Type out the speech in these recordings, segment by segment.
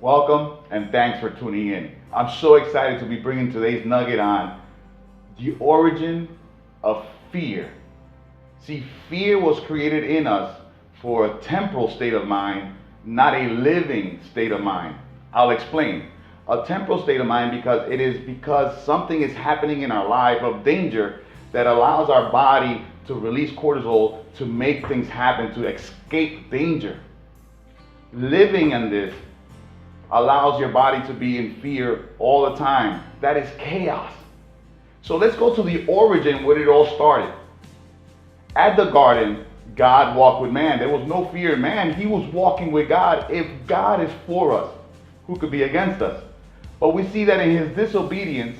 Welcome and thanks for tuning in. I'm so excited to be bringing today's nugget on the origin of fear. See, fear was created in us for a temporal state of mind, not a living state of mind. I'll explain. A temporal state of mind because something is happening in our life of danger that allows our body to release cortisol to make things happen, to escape danger. Living in this allows your body to be in fear all the time. That is chaos. So let's go to the origin where it all started. At the garden, God walked with man. There was no fear in man. He was walking with God. If God is for us, who could be against us? But we see that in his disobedience,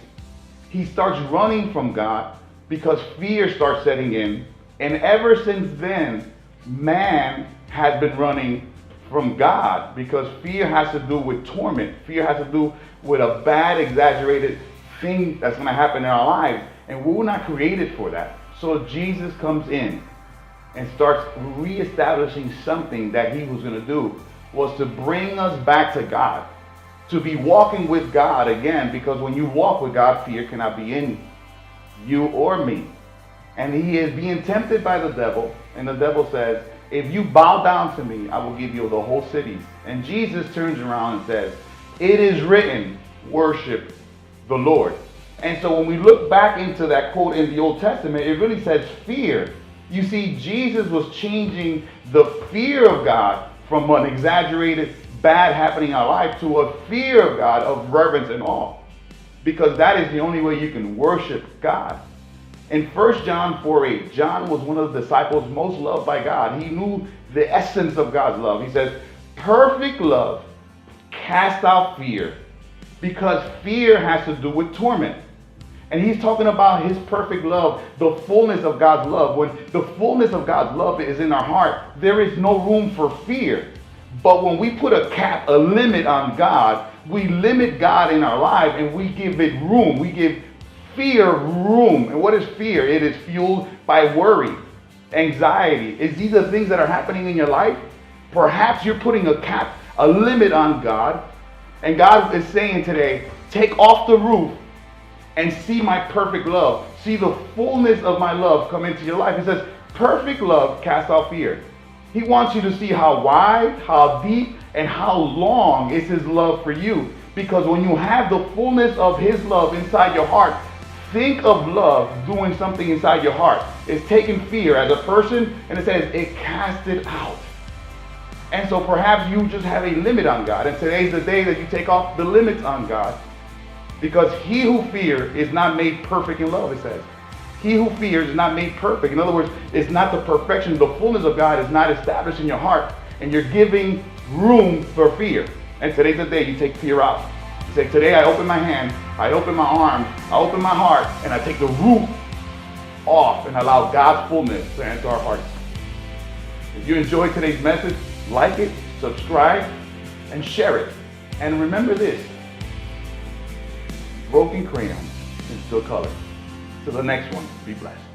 he starts running from God because fear starts setting in. And ever since then, man has been running from God because fear has to do with torment. Fear has to do with a bad, exaggerated thing that's going to happen in our lives. And we were not created for that. So Jesus comes in and starts reestablishing something that he was going to do, was to bring us back to God, to be walking with God again, because when you walk with God, fear cannot be in you or me. And he is being tempted by the devil, and the devil says, if you bow down to me, I will give you the whole city. And Jesus turns around and says, it is written, worship the Lord. And so when we look back into that quote in the Old Testament, it really says fear. You see, Jesus was changing the fear of God from an exaggerated bad happening in our life to a fear of God, of reverence and awe. Because that is the only way you can worship God. In 1 John 4:8, John was one of the disciples most loved by God. He knew the essence of God's love. He says, perfect love casts out fear, because fear has to do with torment. And he's talking about his perfect love, the fullness of God's love. When the fullness of God's love is in our heart, there is no room for fear. But when we put a cap, a limit on God, we limit God in our life and we give it room. We give fear room. And what is fear? It is fueled by worry, anxiety. Is these the things that are happening in your life? Perhaps you're putting a cap, a limit on God. And God is saying today, take off the roof and see my perfect love. See the fullness of my love come into your life. It says, perfect love casts out fear. He wants you to see how wide, how deep, and how long is his love for you. Because when you have the fullness of his love inside your heart, think of love doing something inside your heart. It's taking fear as a person, and it says it casts it out. And so perhaps you just have a limit on God. And today's the day that you take off the limits on God. Because he who fears is not made perfect in love, it says. He who fears is not made perfect. In other words, it's not the perfection. The fullness of God is not established in your heart. And you're giving room for fear. And today's the day you take fear out. You say, today I open my hand, I open my arms, I open my heart, and I take the roof off and allow God's fullness to enter our hearts. If you enjoyed today's message, like it, subscribe, and share it. And remember this, broken crayons can still color. Till the next one, be blessed.